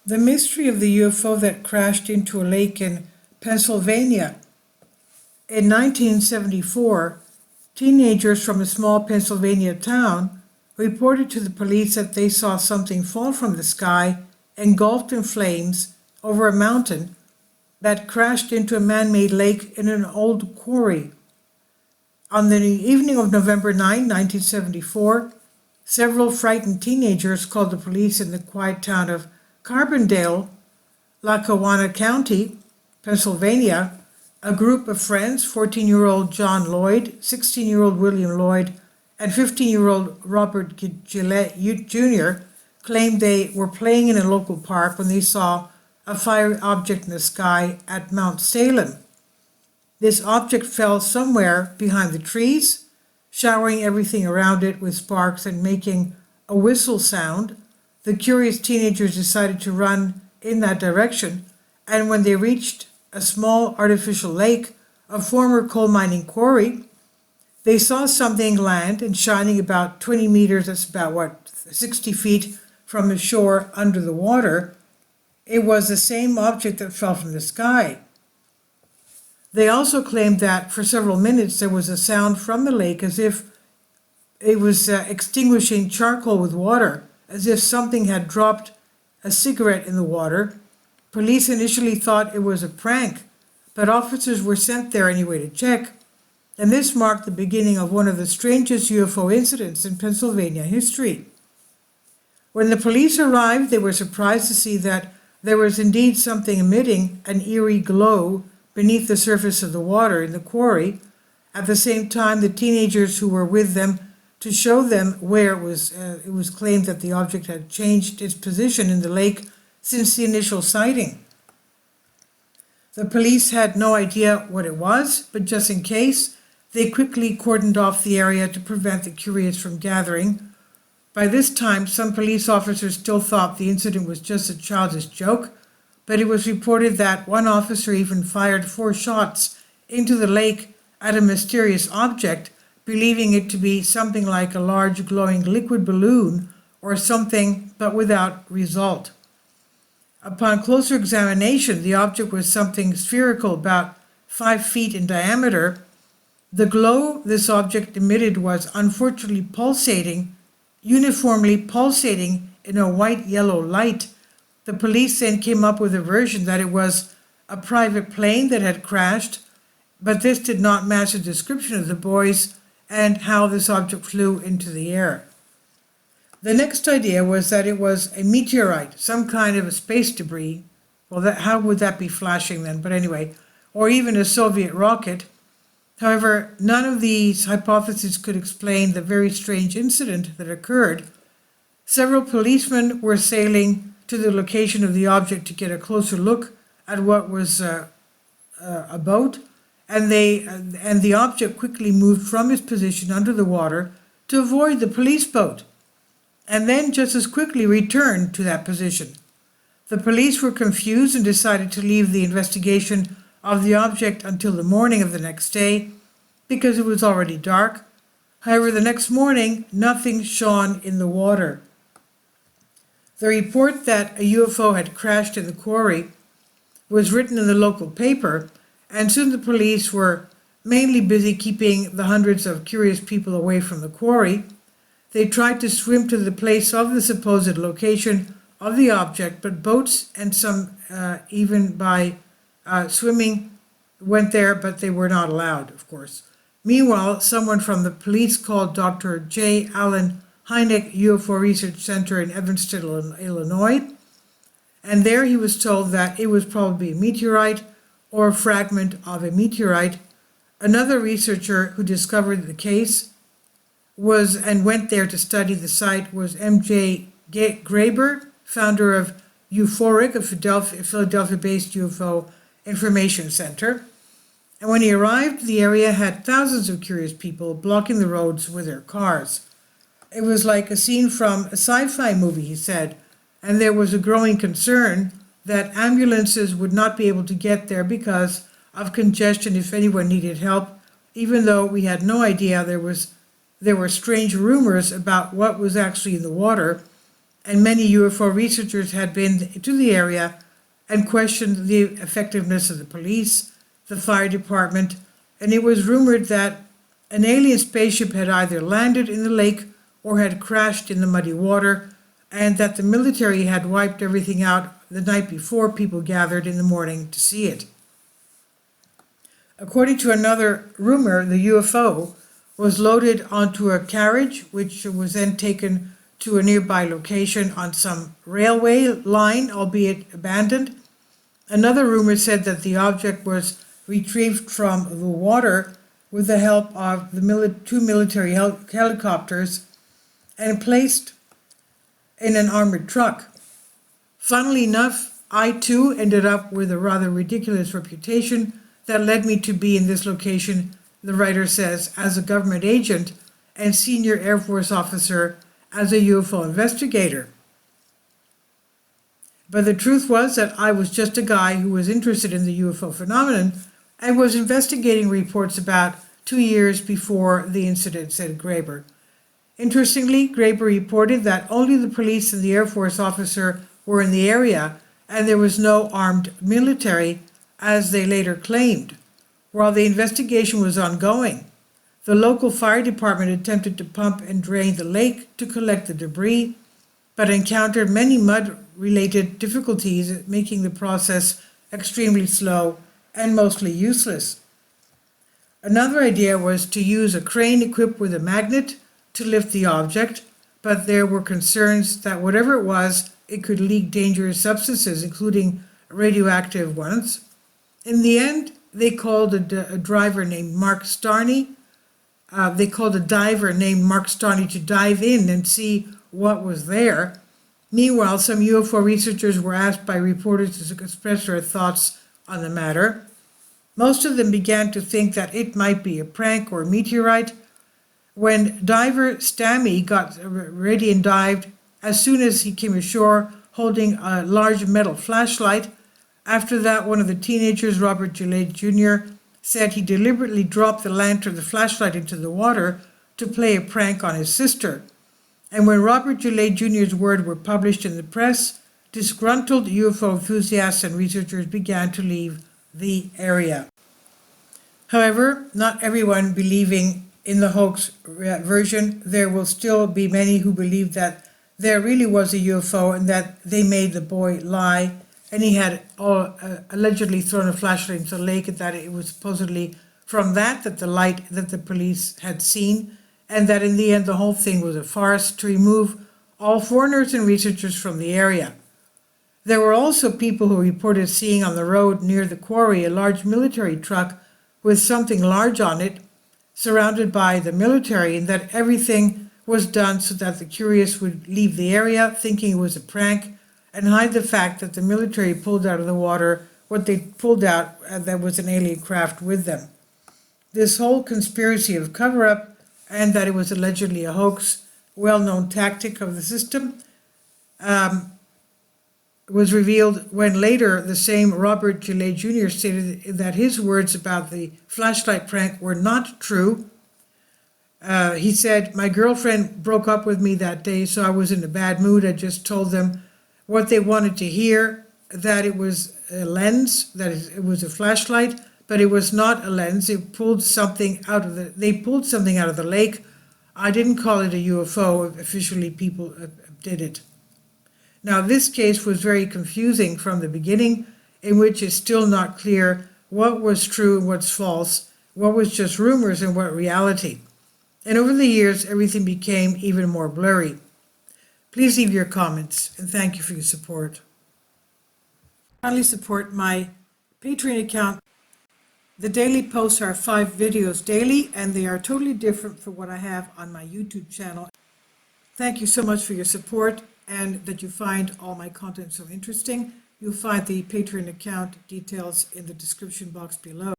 The mystery of the UFO that crashed into a lake in Pennsylvania. In 1974, teenagers from a small Pennsylvania town reported to the police that they saw something fall from the sky, engulfed in flames, over a mountain that crashed into a man-made lake in an old quarry. On the evening of November 9, 1974, several frightened teenagers called the police in the quiet town of Carbondale, Lackawanna County, Pennsylvania. A group of friends, 14-year-old John Lloyd, 16-year-old William Lloyd, and 15-year-old Robert Gillette Jr., claimed they were playing in a local park when they saw a fiery object in the sky at Mount Salem. This object fell somewhere behind the trees, showering everything around it with sparks and making a whistle sound. The curious teenagers decided to run in that direction, and when they reached a small artificial lake, a former coal mining quarry, they saw something land and shining about 20 meters, that's about 60 feet from the shore under the water. It was the same object that fell from the sky. They also claimed that for several minutes there was a sound from the lake as if it was extinguishing charcoal with water, as if something had dropped a cigarette in the water. Police initially thought it was a prank, but officers were sent there anyway to check, and this marked the beginning of one of the strangest UFO incidents in Pennsylvania history. When the police arrived, they were surprised to see that there was indeed something emitting an eerie glow beneath the surface of the water in the quarry. At the same time, the teenagers who were with them to show them where it was claimed that the object had changed its position in the lake since the initial sighting. The police had no idea what it was, but just in case, they quickly cordoned off the area to prevent the curious from gathering. By this time, some police officers still thought the incident was just a childish joke, but it was reported that one officer even fired 4 shots into the lake at a mysterious object, believing it to be something like a large glowing liquid balloon or something, but without result. Upon closer examination, the object was something spherical about 5 feet in diameter. The glow this object emitted was unfortunately uniformly pulsating in a white-yellow light. The police then came up with a version that it was a private plane that had crashed, but this did not match the description of the boys and how this object flew into the air. The next idea was that it was a meteorite, some kind of a space debris. Well, how would that be flashing then? But anyway, or even a Soviet rocket. However, none of these hypotheses could explain the very strange incident that occurred. Several policemen were sailing to the location of the object to get a closer look at what was a boat, and the object quickly moved from its position under the water to avoid the police boat, and then just as quickly returned to that position. The police were confused and decided to leave the investigation of the object until the morning of the next day, because it was already dark. However, the next morning, nothing shone in the water. The report that a UFO had crashed in the quarry was written in the local paper, and soon the police were mainly busy keeping the hundreds of curious people away from the quarry. They tried to swim to the place of the supposed location of the object, but boats and some even by swimming went there, but they were not allowed, of course. Meanwhile, someone from the police called Dr. J. Allen Hynek UFO Research Center in Evanston, Illinois, and there he was told that it was probably a meteorite or a fragment of a meteorite. Another researcher who discovered the case and went there to study the site was M.J. Graber, founder of Euphoric, a Philadelphia-based UFO information center. And when he arrived, the area had thousands of curious people blocking the roads with their cars. It was like a scene from a sci-fi movie, he said, and there was a growing concern that ambulances would not be able to get there because of congestion if anyone needed help, even though we had no idea there were strange rumors about what was actually in the water, and many UFO researchers had been to the area and questioned the effectiveness of the police, the fire department, and it was rumored that an alien spaceship had either landed in the lake or had crashed in the muddy water, and that the military had wiped everything out the night before people gathered in the morning to see it. According to another rumor, the UFO was loaded onto a carriage, which was then taken to a nearby location on some railway line, albeit abandoned. Another rumor said that the object was retrieved from the water with the help of the two military helicopters and placed in an armored truck. Funnily enough, I too ended up with a rather ridiculous reputation that led me to be in this location, the writer says, as a government agent and senior Air Force officer as a UFO investigator. But the truth was that I was just a guy who was interested in the UFO phenomenon and was investigating reports about 2 years before the incident, said Graeber. Interestingly, Graeber reported that only the police and the Air Force officer were in the area and there was no armed military, as they later claimed. While the investigation was ongoing, the local fire department attempted to pump and drain the lake to collect the debris, but encountered many mud-related difficulties, making the process extremely slow and mostly useless. Another idea was to use a crane equipped with a magnet to lift the object, but there were concerns that whatever it was, it could leak dangerous substances, including radioactive ones. In the end, they called a diver named Mark Starney to dive in and see what was there. Meanwhile, some UFO researchers were asked by reporters to express their thoughts on the matter. Most of them began to think that it might be a prank or a meteorite. When diver Stammy got ready and dived, as soon as he came ashore holding a large metal flashlight, after that, one of the teenagers, Robert Gillette Jr., said he deliberately dropped the flashlight into the water to play a prank on his sister. And when Robert Gillette Jr.'s words were published in the press, disgruntled UFO enthusiasts and researchers began to leave the area. However, not everyone believing in the hoax version. There will still be many who believe that there really was a UFO and that they made the boy lie, and he had allegedly thrown a flashlight into the lake, and that it was supposedly from that the light that the police had seen, and that in the end the whole thing was a farce to remove all foreigners and researchers from the area. There were also people who reported seeing on the road near the quarry a large military truck with something large on it, surrounded by the military, and that everything was done so that the curious would leave the area thinking it was a prank and hide the fact that the military pulled out of the water what they pulled out, that was an alien craft with them. This whole conspiracy of cover-up, and that it was allegedly a hoax, well-known tactic of the system, was revealed when later the same Robert Gillette Jr. stated that his words about the flashlight prank were not true. He said, "My girlfriend broke up with me that day, so I was in a bad mood. I just told them what they wanted to hear, that it was a lens, that it was a flashlight, but it was not a lens. They pulled something out of the lake. I didn't call it a UFO. Officially, people did it." Now, this case was very confusing from the beginning, in which it's still not clear what was true and what's false, what was just rumors and what reality. And over the years, everything became even more blurry. Please leave your comments, and thank you for your support. Kindly support my Patreon account. The daily posts are 5 videos daily, and they are totally different from what I have on my YouTube channel. Thank you so much for your support, and that you find all my content so interesting. You'll find the Patreon account details in the description box below.